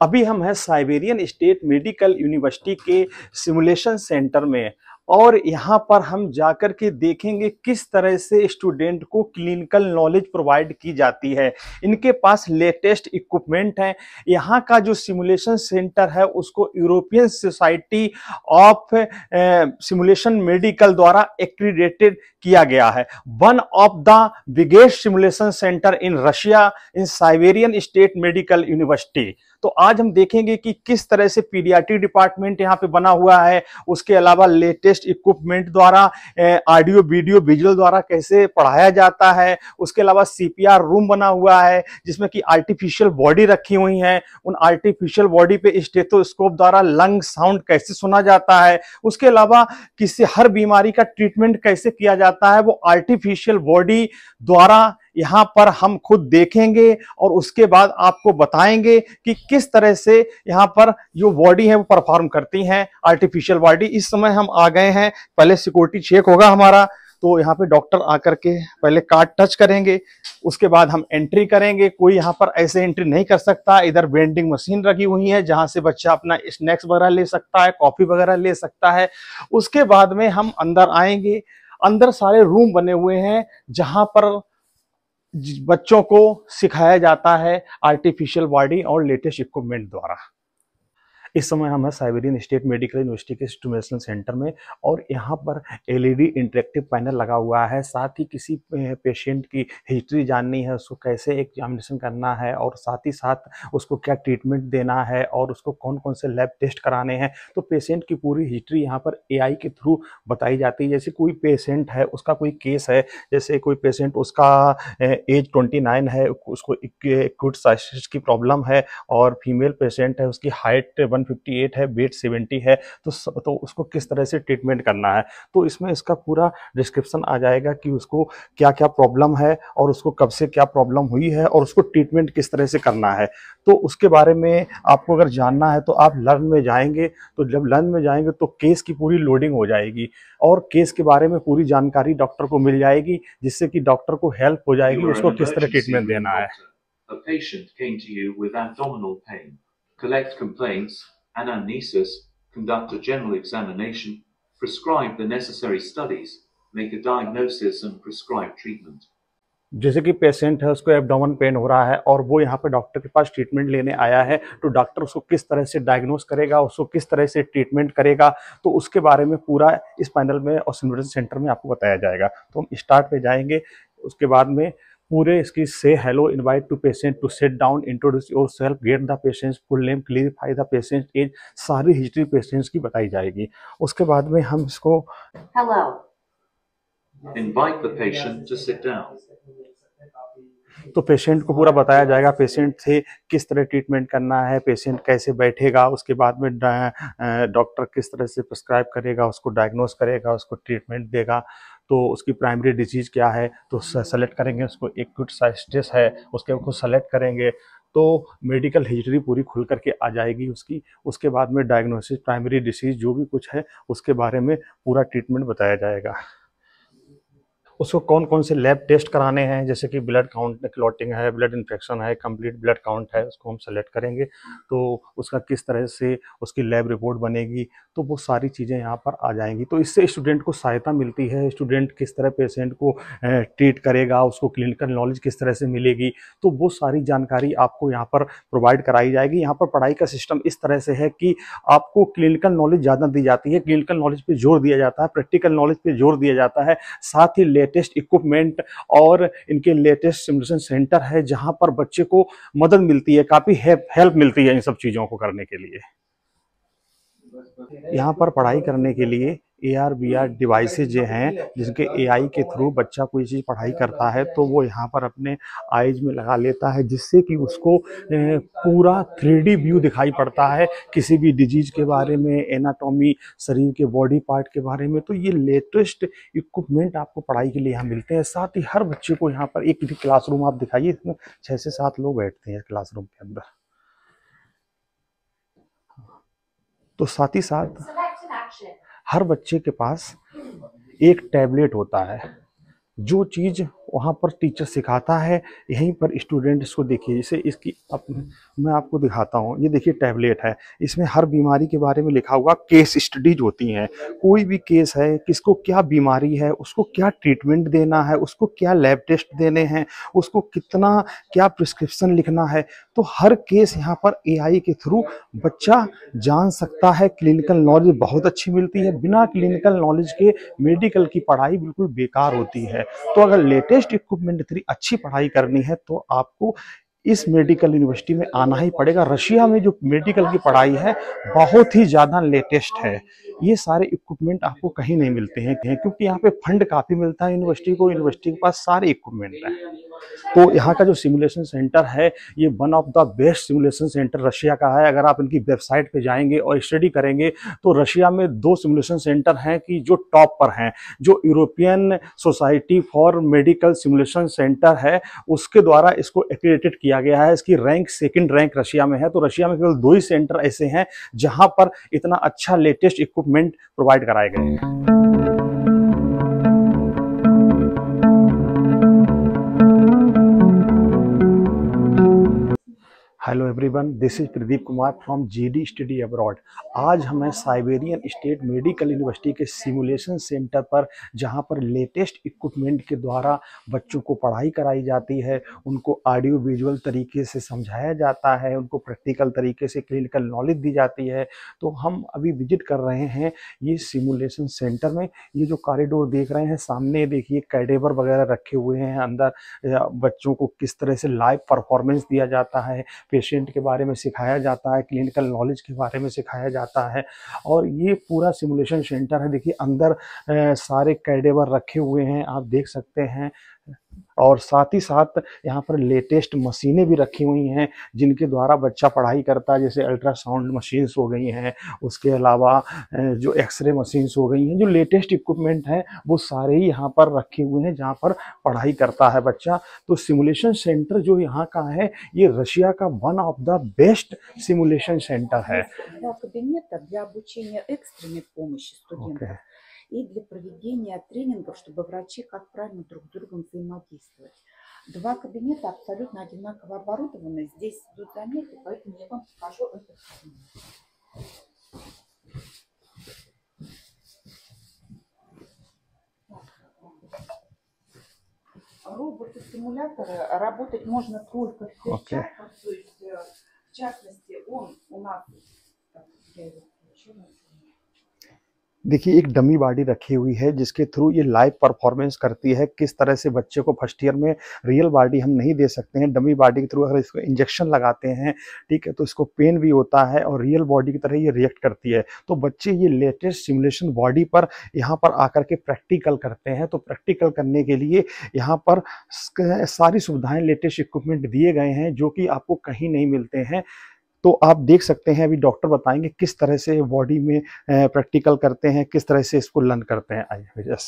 अभी हम हैं साइबेरियन स्टेट मेडिकल यूनिवर्सिटी के सिमुलेशन सेंटर में। और यहाँ पर हम जाकर के देखेंगे किस तरह से स्टूडेंट को क्लिनिकल नॉलेज प्रोवाइड की जाती है। इनके पास लेटेस्ट इक्विपमेंट है। यहाँ का जो सिमुलेशन सेंटर है उसको European society of simulation medical द्वारा एक्रीडेटेड किया गया है। One of the biggest simulation centre in Russia in Siberian state medical university. तो आज हम देखेंगे कि किस तरह से पीडियाट्रिक डिपार्टमेंट यहाँ पे बना हुआ है, उसके अलावा लेटेस्ट इक्विपमेंट द्वारा ऑडियो वीडियो विजुअल द्वारा कैसे पढ़ाया जाता है, उसके अलावा सीपीआर रूम बना हुआ है जिसमें कि आर्टिफिशियल बॉडी रखी हुई है। उन आर्टिफिशियल बॉडी पे स्टेथोस्कोप द्वारा लंग साउंड कैसे सुना जाता है, उसके अलावा किसी हर बीमारी का ट्रीटमेंट कैसे किया जाता है वो आर्टिफिशियल बॉडी द्वारा यहाँ पर हम खुद देखेंगे और उसके बाद आपको बताएंगे कि किस तरह से यहाँ पर जो बॉडी है वो परफॉर्म करती हैं आर्टिफिशियल बॉडी। इस समय हम आ गए हैं, पहले सिक्योरिटी चेक होगा हमारा, तो यहाँ पे डॉक्टर आकर के पहले कार्ड टच करेंगे, उसके बाद हम एंट्री करेंगे। कोई यहाँ पर ऐसे एंट्री नहीं कर सकता। इधर वेंडिंग मशीन रखी हुई है जहाँ से बच्चा अपना स्नैक्स वगैरह ले सकता है, कॉफी वगैरह ले सकता है। उसके बाद में हम अंदर आएंगे। अंदर सारे रूम बने हुए हैं जहां पर बच्चों को सिखाया जाता है आर्टिफिशियल बॉडी और लेटेस्ट इक्विपमेंट द्वारा। इस समय हम है साइबेरियन स्टेट मेडिकल यूनिवर्सिटी के सिमुलेशन सेंटर में और यहाँ पर एलईडी इंटरेक्टिव पैनल लगा हुआ है। साथ ही किसी पेशेंट की हिस्ट्री जाननी है, उसको कैसे एग्जामिनेशन करना है और साथ ही साथ उसको क्या ट्रीटमेंट देना है और उसको कौन कौन से लैब टेस्ट कराने हैं, तो पेशेंट की पूरी हिस्ट्री यहाँ पर एआई के थ्रू बताई जाती है। जैसे कोई पेशेंट है, उसका कोई केस है, जैसे कोई पेशेंट उसका एज 29 है, उसको एक्यूट साइस्टिस की प्रॉब्लम है और फीमेल पेशेंट है, उसकी हाइट 158 है, वेट 70 है, तो उसको किस तरह से ट्रीटमेंट करना है। तो इसमें इसका पूरा डिस्क्रिप्शन आ जाएगा कि उसको क्या क्या प्रॉब्लम है और उसको कब से क्या प्रॉब्लम हुई है और उसको ट्रीटमेंट किस तरह से करना है। तो उसके बारे में आपको अगर जानना है तो आप लर्न में जाएंगे। तो जब लर्न में जाएंगे तो केस की पूरी लोडिंग हो जाएगी और केस के बारे में पूरी जानकारी डॉक्टर को मिल जाएगी, जिससे कि डॉक्टर को हेल्प हो जाएगी उसको किस तरह ट्रीटमेंट देना है। A patient came to you with abdominal pain. Collect complaints, anamnesis, conduct a general examination, prescribe the necessary studies, make a diagnosis and prescribe treatment. जैसे कि पेशेंट है, उसको एब्डोमेन पेन हो रहा है और वो यहाँ पे डॉक्टर के पास ट्रीटमेंट लेने आया है, तो डॉक्टर उसको किस तरह से डायग्नोस करेगा, उसको किस तरह से ट्रीटमेंट करेगा, तो उसके बारे में पूरा इस पैनल में और सिमुलेशन सेंटर में आपको बताया जाएगा। तो हम स्टार्ट पे जाएंगे। उसके बाद में पूरे इसकी से hello, invite to patient to sit down, introduce yourself, get the patient's full name, clarify the patient age, सारी हिस्ट्री पेशेंट्स की बताई जाएगी। उसके बाद में हम इसको hello, invite the patient to sit down. तो पेशेंट को पूरा बताया जाएगा, पेशेंट से किस तरह ट्रीटमेंट करना है, पेशेंट कैसे बैठेगा, उसके बाद में डॉक्टर किस तरह से प्रिस्क्राइब करेगा, उसको डायग्नोस करेगा, उसको ट्रीटमेंट देगा। तो उसकी प्राइमरी डिजीज क्या है तो सेलेक्ट करेंगे, उसको एक्यूट साइस्टिस है उसके उसको सेलेक्ट करेंगे, तो मेडिकल हिस्ट्री पूरी खुल करके आ जाएगी उसकी। उसके बाद में डायग्नोसिस, प्राइमरी डिसीज जो भी कुछ है उसके बारे में पूरा ट्रीटमेंट बताया जाएगा। उसको कौन कौन से लैब टेस्ट कराने हैं, जैसे कि ब्लड काउंट क्लॉटिंग है, ब्लड इन्फेक्शन है, कंप्लीट ब्लड काउंट है, उसको हम सेलेक्ट करेंगे तो उसका किस तरह से उसकी लैब रिपोर्ट बनेगी, तो वो सारी चीज़ें यहाँ पर आ जाएंगी। तो इससे स्टूडेंट को सहायता मिलती है, स्टूडेंट किस तरह पेशेंट को ट्रीट करेगा, उसको क्लिनिकल नॉलेज किस तरह से मिलेगी, तो वो सारी जानकारी आपको यहाँ पर प्रोवाइड कराई जाएगी। यहाँ पर पढ़ाई का सिस्टम इस तरह से है कि आपको क्लिनिकल नॉलेज ज़्यादा दी जाती है, क्लिनिकल नॉलेज पे जोर दिया जाता है, प्रैक्टिकल नॉलेज पे जोर दिया जाता है। साथ ही लेटेस्ट इक्विपमेंट और इनके लेटेस्ट सिमुलेशन सेंटर है जहां पर बच्चे को मदद मिलती है, काफी हेल्प मिलती है इन सब चीजों को करने के लिए। यहाँ पर पढ़ाई करने के लिए AR VR डिवाइसेज जो हैं, जिसके AI के थ्रू बच्चा कोई चीज़ पढ़ाई करता है तो वो यहाँ पर अपने आइज में लगा लेता है, जिससे कि उसको पूरा 3D व्यू दिखाई पड़ता है किसी भी डिजीज के बारे में, एनाटॉमी, शरीर के बॉडी पार्ट के बारे में। तो ये लेटेस्ट इक्विपमेंट आपको पढ़ाई के लिए यहाँ मिलते हैं। साथ ही हर बच्चे को यहाँ पर एक क्लासरूम आप दिखाइए, इसमें 6 से 7 लोग बैठते हैं क्लासरूम के अंदर। तो साथ ही साथ हर बच्चे के पास एक टैबलेट होता है, जो चीज़ वहाँ पर टीचर सिखाता है, यहीं पर स्टूडेंट इसको देखिए। जैसे इसकी मैं आपको दिखाता हूँ, ये देखिए टैबलेट है, इसमें हर बीमारी के बारे में लिखा हुआ, केस स्टडीज होती हैं। कोई भी केस है, किसको क्या बीमारी है, उसको क्या ट्रीटमेंट देना है, उसको क्या लैब टेस्ट देने हैं, उसको कितना क्या प्रिस्क्रिप्शन लिखना है, तो हर केस यहाँ पर एआई के थ्रू बच्चा जान सकता है। क्लिनिकल नॉलेज बहुत अच्छी मिलती है। बिना क्लिनिकल नॉलेज के मेडिकल की पढ़ाई बिल्कुल बेकार होती है। तो अगर लेटेस्ट इक्विपमेंट थ्री अच्छी पढ़ाई करनी है तो आपको इस मेडिकल यूनिवर्सिटी में आना ही पड़ेगा। रशिया में जो मेडिकल की पढ़ाई है बहुत ही ज़्यादा लेटेस्ट है। ये सारे इक्विपमेंट आपको कहीं नहीं मिलते हैं, क्योंकि यहाँ पे फंड काफ़ी मिलता है यूनिवर्सिटी को। यूनिवर्सिटी के पास सारे इक्विपमेंट हैं। तो यहाँ का जो सिमुलेशन सेंटर है, ये one of the best simulation centre Russia का है। अगर आप इनकी वेबसाइट पे जाएंगे और स्टडी करेंगे तो रशिया में 2 सिमुलेशन सेंटर हैं कि जो टॉप पर हैं। जो European society for medical simulation centre है, उसके द्वारा इसको एक्रेडिटेड किया गया है। इसकी रैंक 2nd रैंक रशिया में है। तो रशिया में केवल 2 ही सेंटर ऐसे हैं जहां पर इतना अच्छा लेटेस्ट इक्विपमेंट प्रोवाइड कराए गए हैं। Hello everyone, this is Pradeep Kumar from GD study abroad. आज हमें साइबेरियन स्टेट मेडिकल यूनिवर्सिटी के सिमुलेशन सेंटर पर, जहां पर लेटेस्ट इक्विपमेंट के द्वारा बच्चों को पढ़ाई कराई जाती है, उनको ऑडियो विजुअल तरीके से समझाया जाता है, उनको प्रैक्टिकल तरीके से क्लिनिकल नॉलेज दी जाती है। तो हम अभी विजिट कर रहे हैं ये सिमुलेशन सेंटर में। ये जो कॉरिडोर देख रहे हैं सामने, देखिए कैडेवर वगैरह रखे हुए हैं अंदर। बच्चों को किस तरह से लाइव परफॉर्मेंस दिया जाता है, पेशेंट के बारे में सिखाया जाता है, क्लिनिकल नॉलेज के बारे में सिखाया जाता है। और ये पूरा सिमुलेशन सेंटर है। देखिए अंदर सारे कैडेवर रखे हुए हैं, आप देख सकते हैं। और साथ ही साथ यहाँ पर लेटेस्ट मशीनें भी रखी हुई हैं जिनके द्वारा बच्चा पढ़ाई करता है। जैसे अल्ट्रासाउंड मशीन्स हो गई हैं, उसके अलावा जो एक्सरे मशीन्स हो गई हैं। जो लेटेस्ट इक्विपमेंट हैं वो सारे ही यहाँ पर रखे हुए हैं जहाँ पर पढ़ाई करता है बच्चा। तो सिमुलेशन सेंटर जो यहाँ का है, ये रशिया का one of the best simulation centre है। И для проведения тренингов, чтобы врачи как правильно друг с другом взаимодействовать. 2 кабинета абсолютно одинаково оборудованы. Здесь идут занятия, поэтому я вам покажу этот кабинет. Роботы-симуляторы работать можно только в перчатках. То есть, в частности, он у нас... Так, я его включила. देखिए एक डमी बॉडी रखी हुई है जिसके थ्रू ये लाइव परफॉर्मेंस करती है। किस तरह से बच्चे को फर्स्ट ईयर में रियल बॉडी हम नहीं दे सकते हैं, डमी बॉडी के थ्रू अगर इसको इंजेक्शन लगाते हैं, ठीक है, तो इसको पेन भी होता है और रियल बॉडी की तरह ये रिएक्ट करती है। तो बच्चे ये लेटेस्ट सिमुलेशन बॉडी पर यहाँ पर आकर के प्रैक्टिकल करते हैं। तो प्रैक्टिकल करने के लिए यहाँ पर सारी सुविधाएं, लेटेस्ट इक्विपमेंट दिए गए हैं जो कि आपको कहीं नहीं मिलते हैं। तो आप देख सकते हैं, अभी डॉक्टर बताएंगे किस तरह से बॉडी में प्रैक्टिकल करते हैं, किस तरह से इसको लर्न करते हैं। आइए yes.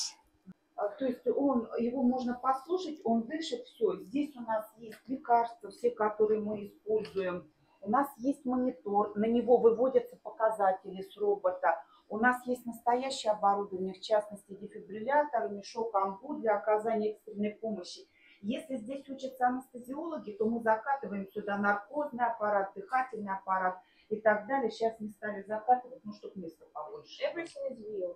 То есть его можно послушать, он дышит, все. Здесь у нас есть лекарства, все, которые мы используем. У нас есть монитор, на него выводятся показатели с робота. У нас есть настоящее оборудование, в частности дефибриллятор, мешок ампул для оказания экстренной помощи. Если здесь учатся анестезиологи, то мы закатываем сюда наркозный аппарат, дыхательный аппарат и так далее. Сейчас не стали закатывать, ну, чтобы места побольше. Everything is real.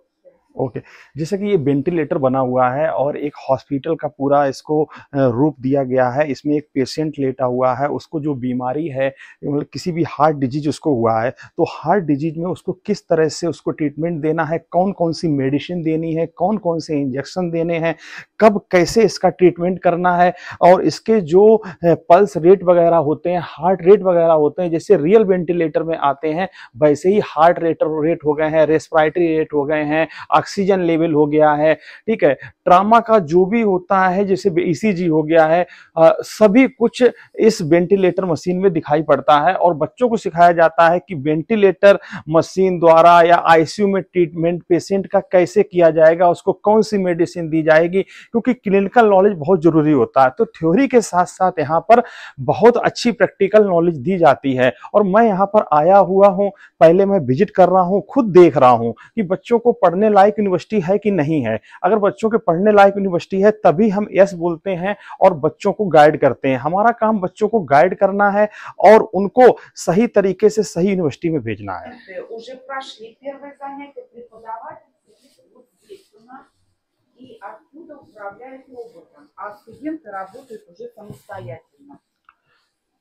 Okay जैसे कि ये वेंटिलेटर बना हुआ है और एक हॉस्पिटल का पूरा इसको रूप दिया गया है। इसमें एक पेशेंट लेटा हुआ है, उसको जो बीमारी है, मतलब किसी भी हार्ट डिजीज उसको हुआ है, तो हार्ट डिजीज में उसको किस तरह से उसको ट्रीटमेंट देना है, कौन कौन सी मेडिसिन देनी है, कौन कौन से इंजेक्शन देने हैं, कब कैसे इसका ट्रीटमेंट करना है, और इसके जो पल्स रेट वगैरह होते हैं, हार्ट रेट वगैरह होते हैं, जैसे रियल वेंटिलेटर में आते हैं वैसे ही हार्ट रेट हो गए हैं, रेस्पिरेटरी रेट हो गए हैं, ऑक्सीजन लेवल हो गया है, ठीक है, ट्रामा का जो भी होता है जैसे ईसीजी हो गया है, सभी कुछ इस वेंटिलेटर मशीन में दिखाई पड़ता है। और बच्चों को सिखाया जाता है कि वेंटिलेटर मशीन द्वारा या आईसीयू में ट्रीटमेंट पेशेंट का कैसे किया जाएगा, उसको कौन सी मेडिसिन दी जाएगी, क्योंकि क्लिनिकल नॉलेज बहुत जरूरी होता है। तो थ्योरी के साथ साथ यहाँ पर बहुत अच्छी प्रैक्टिकल नॉलेज दी जाती है। और मैं यहाँ पर आया हुआ हूँ, पहले मैं विजिट कर रहा हूँ, खुद देख रहा हूँ कि बच्चों को पढ़ने लायक लायक यूनिवर्सिटी है कि नहीं है। अगर बच्चों के पढ़ने लायक यूनिवर्सिटी है तभी हम यस बोलते हैं और बच्चों को गाइड करते हैं। हमारा काम बच्चों को गाइड करना है और उनको सही तरीके से सही यूनिवर्सिटी में भेजना है। Уже прошли первые занятия, преподаватель сидит вот здесь у нас и оттуда управляет роботом, а студенты работают уже самостоятельно.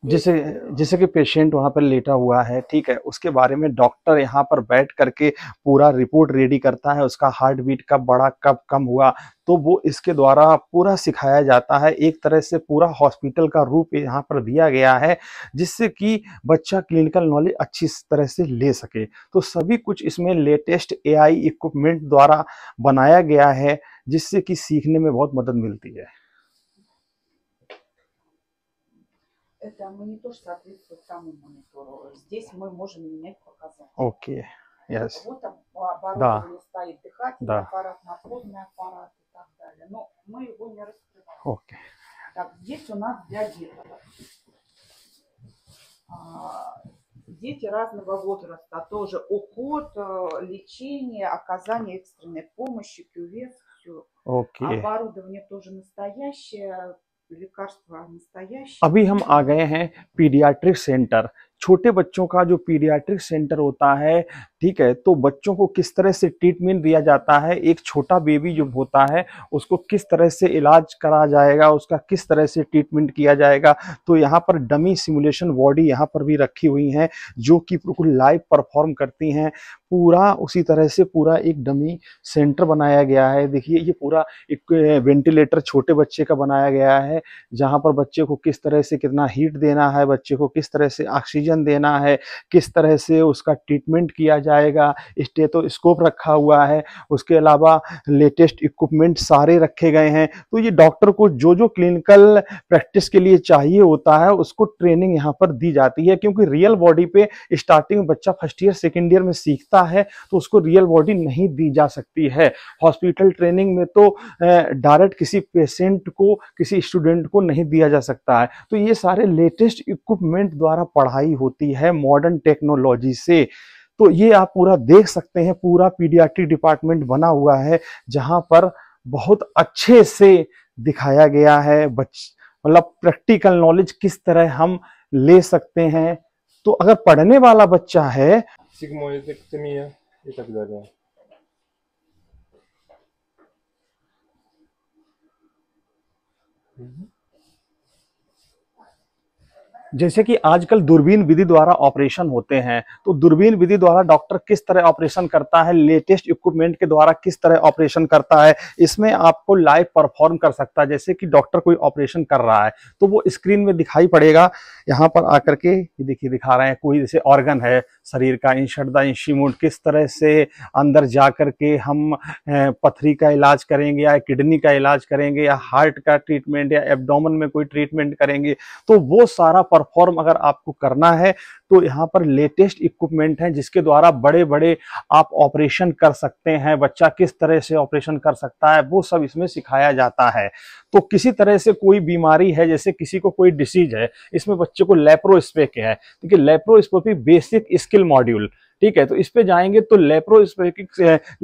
जैसे कि पेशेंट वहां पर लेटा हुआ है, ठीक है, उसके बारे में डॉक्टर यहाँ पर बैठ करके पूरा रिपोर्ट रेडी करता है, उसका हार्ट बीट कब बढ़ा कब कम हुआ, तो वो इसके द्वारा पूरा सिखाया जाता है। एक तरह से पूरा हॉस्पिटल का रूप यहाँ पर दिया गया है जिससे कि बच्चा क्लिनिकल नॉलेज अच्छी तरह से ले सके। तो सभी कुछ इसमें लेटेस्ट AI इक्विपमेंट द्वारा बनाया गया है जिससे कि सीखने में बहुत मदद मिलती है। Это монитор соответствует тому монитору. Здесь мы можем менять показатели. Окей, yes. Вот оборудование стоит, дыхательный Да. аппарат, наркозный аппарат и так далее. Но мы его не раскрываем. ओके, Так, здесь у нас для деток. Дети разного возраста, тоже уход, лечение, оказание экстренной помощи, кювет, все. ओके। Оборудование тоже настоящее, лекарства настоящие. अभी हम आ गए हैं पीडियाट्रिक सेंटर। छोटे बच्चों का जो पीडियाट्रिक सेंटर होता है, ठीक है, तो बच्चों को किस तरह से ट्रीटमेंट दिया जाता है, एक छोटा बेबी जो होता है उसको किस तरह से इलाज करा जाएगा, उसका किस तरह से ट्रीटमेंट किया जाएगा। तो यहाँ पर डमी सिमुलेशन बॉडी यहाँ पर भी रखी हुई हैं जो कि बिल्कुल लाइव परफॉर्म करती हैं। पूरा उसी तरह से पूरा एक डमी सेंटर बनाया गया है। देखिए ये पूरा एक वेंटिलेटर छोटे बच्चे का बनाया गया है जहाँ पर बच्चे को किस तरह से कितना हीट देना है, बच्चे को किस तरह से ऑक्सीजन देना है, किस तरह से उसका ट्रीटमेंट किया जाएगा। स्टेथोस्कोप रखा हुआ है, उसके अलावा लेटेस्ट इक्विपमेंट सारे रखे गए हैं। तो ये डॉक्टर को जो जो क्लिनिकल प्रैक्टिस के लिए चाहिए होता है उसको ट्रेनिंग यहाँ पर दी जाती है, क्योंकि रियल बॉडी पे स्टार्टिंग में बच्चा फर्स्ट ईयर सेकेंड ईयर में सीखता है तो उसको रियल बॉडी नहीं दी जा सकती है। हॉस्पिटल ट्रेनिंग में तो डायरेक्ट किसी पेशेंट को किसी स्टूडेंट को नहीं दिया जा सकता है। तो ये सारे लेटेस्ट इक्विपमेंट द्वारा पढ़ाई होती है मॉडर्न टेक्नोलॉजी से। तो ये आप पूरा देख सकते हैं, पूरा पीडियाट्रिक डिपार्टमेंट बना हुआ है जहां पर बहुत अच्छे से दिखाया गया है मतलब प्रैक्टिकल नॉलेज किस तरह हम ले सकते हैं। तो अगर पढ़ने वाला बच्चा है сигмоидектомия и так далее. जैसे कि आजकल दूरबीन विधि द्वारा ऑपरेशन होते हैं, तो दूरबीन विधि द्वारा डॉक्टर किस तरह ऑपरेशन करता है, लेटेस्ट इक्विपमेंट के द्वारा किस तरह ऑपरेशन करता है, इसमें आपको लाइव परफॉर्म कर सकता है। जैसे कि डॉक्टर कोई ऑपरेशन कर रहा है तो वो स्क्रीन में दिखाई पड़ेगा। यहाँ पर आकर के ये देखिए दिखा रहे हैं कोई जैसे ऑर्गन है शरीर का, इंसर्ट द इंस्ट्रूमेंट, किस तरह से अंदर जा करके हम पथरी का इलाज करेंगे या किडनी का इलाज करेंगे या हार्ट का ट्रीटमेंट या एब्डोमेन में कोई ट्रीटमेंट करेंगे। तो वो सारा परफॉर्म अगर आपको करना है तो यहाँ पर लेटेस्ट इक्विपमेंट हैं जिसके द्वारा बड़े बड़े आप ऑपरेशन कर सकते हैं। बच्चा किस तरह से ऑपरेशन कर सकता है वो सब इसमें सिखाया जाता है। तो किसी तरह से कोई बीमारी है, जैसे किसी को कोई डिसीज है, इसमें बच्चे को लेप्रोस्कोपी है, देखिए लेप्रोस्कोपी बेसिक स्किल मॉड्यूल, ठीक है, तो इस पे जाएंगे तो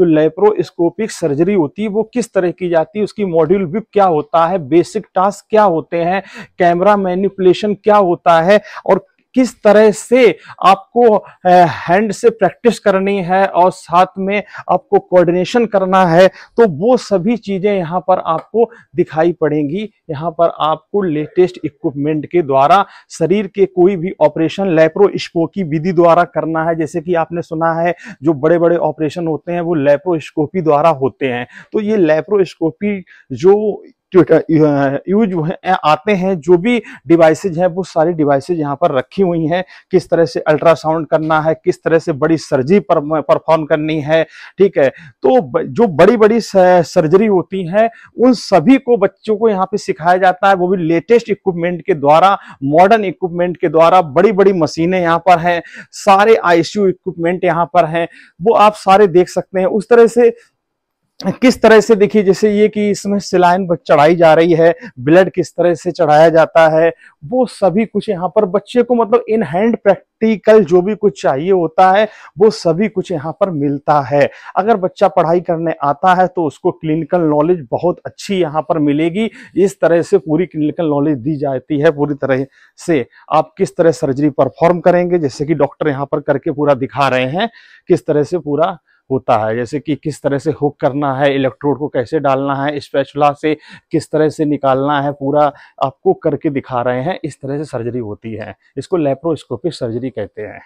लेप्रोस्कोपिक सर्जरी होती है वो किस तरह की जाती है, उसकी मॉड्यूल भी क्या होता है, बेसिक टास्क क्या होते हैं, कैमरा मैनिपुलेशन क्या होता है और किस तरह से आपको हैंड से प्रैक्टिस करनी है और साथ में आपको कोऑर्डिनेशन करना है। तो वो सभी चीजें यहाँ पर आपको दिखाई पड़ेंगी। यहाँ पर आपको लेटेस्ट इक्विपमेंट के द्वारा शरीर के कोई भी ऑपरेशन लेप्रोस्कोपी विधि द्वारा करना है। जैसे कि आपने सुना है जो बड़े बड़े ऑपरेशन होते हैं वो लेप्रोस्कोपी द्वारा होते हैं। तो ये लेप्रोस्कोपी जो यूज आते हैं, जो भी डिवाइसेज हैं वो सारी डिवाइसेज यहाँ पर रखी हुई हैं। किस तरह से अल्ट्रासाउंड करना है, किस तरह से बड़ी सर्जरी परफॉर्म करनी है, ठीक है। तो जो बड़ी बड़ी सर्जरी होती है उन सभी को बच्चों को यहाँ पे सिखाया जाता है, वो भी लेटेस्ट इक्विपमेंट के द्वारा, मॉडर्न इक्विपमेंट के द्वारा। बड़ी बड़ी मशीनें यहाँ पर हैं, सारे ICU इक्विपमेंट यहाँ पर हैं, वो आप सारे देख सकते हैं। उस तरह से किस तरह से देखिए, जैसे ये कि इसमें सिलाइन चढ़ाई जा रही है, ब्लड किस तरह से चढ़ाया जाता है, वो सभी कुछ यहाँ पर बच्चे को मतलब इन हैंड प्रैक्टिकल जो भी कुछ चाहिए होता है वो सभी कुछ यहाँ पर मिलता है। अगर बच्चा पढ़ाई करने आता है तो उसको क्लिनिकल नॉलेज बहुत अच्छी यहाँ पर मिलेगी। इस तरह से पूरी क्लिनिकल नॉलेज दी जाती है पूरी तरह से। आप किस तरह सर्जरी परफॉर्म करेंगे, जैसे कि डॉक्टर यहाँ पर करके पूरा दिखा रहे हैं किस तरह से पूरा होता है, जैसे कि किस तरह से हुक करना है, इलेक्ट्रोड को कैसे डालना है, स्पैचुला से किस तरह से निकालना है, पूरा आपको करके दिखा रहे हैं। इस तरह से सर्जरी होती है, इसको लैप्रोस्कोपिक सर्जरी कहते हैं।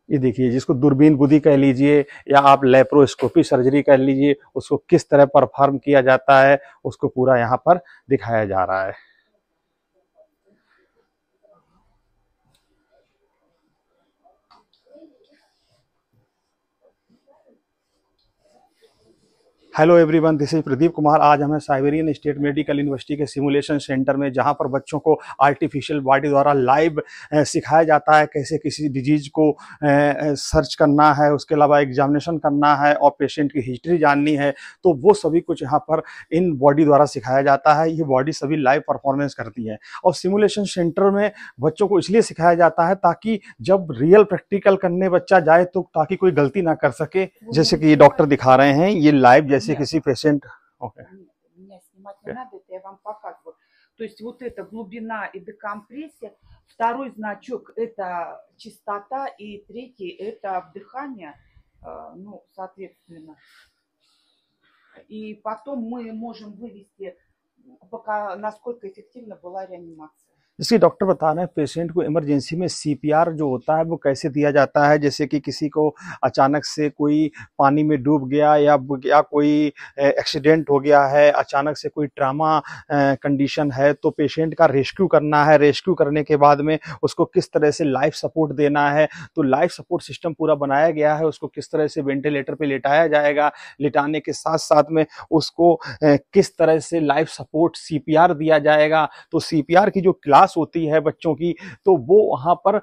ये देखिए, जिसको दूरबीन बुद्धि कह लीजिए या आप लैप्रोस्कोपी सर्जरी कह लीजिए, उसको किस तरह परफॉर्म किया जाता है उसको पूरा यहाँ पर दिखाया जा रहा है। Hello everyone, this is Pradeep Kumar. आज हमें साइबेरियन स्टेट मेडिकल यूनिवर्सिटी के सिमुलेशन सेंटर में, जहां पर बच्चों को आर्टिफिशियल बॉडी द्वारा लाइव सिखाया जाता है कैसे किसी डिजीज को सर्च करना है, उसके अलावा एग्जामिनेशन करना है और पेशेंट की हिस्ट्री जाननी है, तो वो सभी कुछ यहाँ पर इन बॉडी द्वारा सिखाया जाता है। ये बॉडी सभी लाइव परफॉर्मेंस करती है और सिमुलेशन सेंटर में बच्चों को इसलिए सिखाया जाता है ताकि जब रियल प्रैक्टिकल करने बच्चा जाए तो ताकि कोई गलती ना कर सके। जैसे कि ये डॉक्टर दिखा रहे हैं, ये लाइव जैसे किसी पेशेंट। Меня снимать не надо, это я вам показываю. То есть вот это глубина и декомпрессия, второй значок это чистота и третий это вдыхание, ну, соответственно. И потом мы можем вывести, пока насколько эффективна была реанимация. जैसे डॉक्टर बता रहे हैं पेशेंट को इमरजेंसी में सीपीआर जो होता है वो कैसे दिया जाता है। जैसे कि किसी को अचानक से कोई पानी में डूब गया या कोई एक्सीडेंट हो गया है, अचानक से कोई ट्रामा कंडीशन है, तो पेशेंट का रेस्क्यू करना है। रेस्क्यू करने के बाद में उसको किस तरह से लाइफ सपोर्ट देना है, तो लाइफ सपोर्ट सिस्टम पूरा बनाया गया है। उसको किस तरह से वेंटिलेटर पे लिटाया जाएगा, लिटाने के साथ साथ में उसको किस तरह से लाइफ सपोर्ट सीपीआर दिया जाएगा। तो सीपीआर की जो क्लास होती है बच्चों की, तो वो वहां पर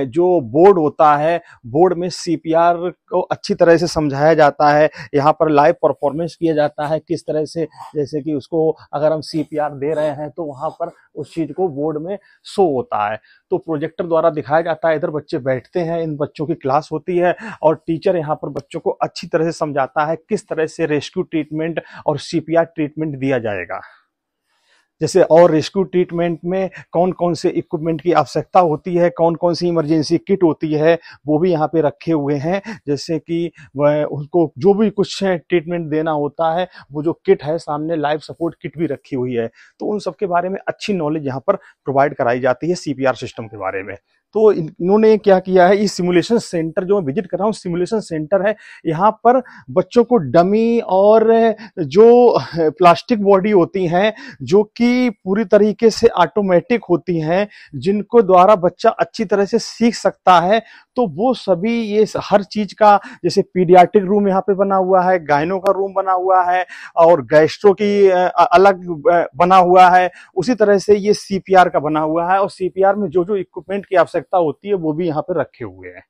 जो बोर्ड होता है, बोर्ड में सीपीआर को अच्छी तरह से समझाया जाता है। यहाँ पर लाइव परफॉर्मेंस किया जाता है किस तरह से, जैसे कि उसको अगर हम सीपीआर दे रहे हैं तो वहां पर उस चीज को बोर्ड में शो होता है, तो प्रोजेक्टर द्वारा दिखाया जाता है। इधर बच्चे बैठते हैं, इन बच्चों की क्लास होती है और टीचर यहाँ पर बच्चों को अच्छी तरह से समझाता है किस तरह से रेस्क्यू ट्रीटमेंट और सीपीआर ट्रीटमेंट दिया जाएगा। जैसे और रेस्क्यू ट्रीटमेंट में कौन कौन से इक्विपमेंट की आवश्यकता होती है, कौन कौन सी इमरजेंसी किट होती है, वो भी यहाँ पे रखे हुए हैं। जैसे कि वह उसको जो भी कुछ ट्रीटमेंट देना होता है, वो जो किट है सामने लाइफ सपोर्ट किट भी रखी हुई है, तो उन सब के बारे में अच्छी नॉलेज यहाँ पर प्रोवाइड कराई जाती है सीपीआर सिस्टम के बारे में। तो इन्होंने क्या किया है, इस सिमुलेशन सेंटर जो मैं विजिट कर रहा हूँ सिमुलेशन सेंटर है, यहाँ पर बच्चों को डमी और जो प्लास्टिक बॉडी होती हैं जो कि पूरी तरीके से ऑटोमेटिक होती हैं, जिनको द्वारा बच्चा अच्छी तरह से सीख सकता है, तो वो सभी ये हर चीज का, जैसे पीडियाट्रिक रूम यहाँ पे बना हुआ है, गायनो का रूम बना हुआ है और गैस्ट्रो की अलग बना हुआ है, उसी तरह से ये सीपीआर का बना हुआ है और सीपीआर में जो जो इक्विपमेंट की आवश्यकता होती है वो भी यहाँ पे रखे हुए हैं।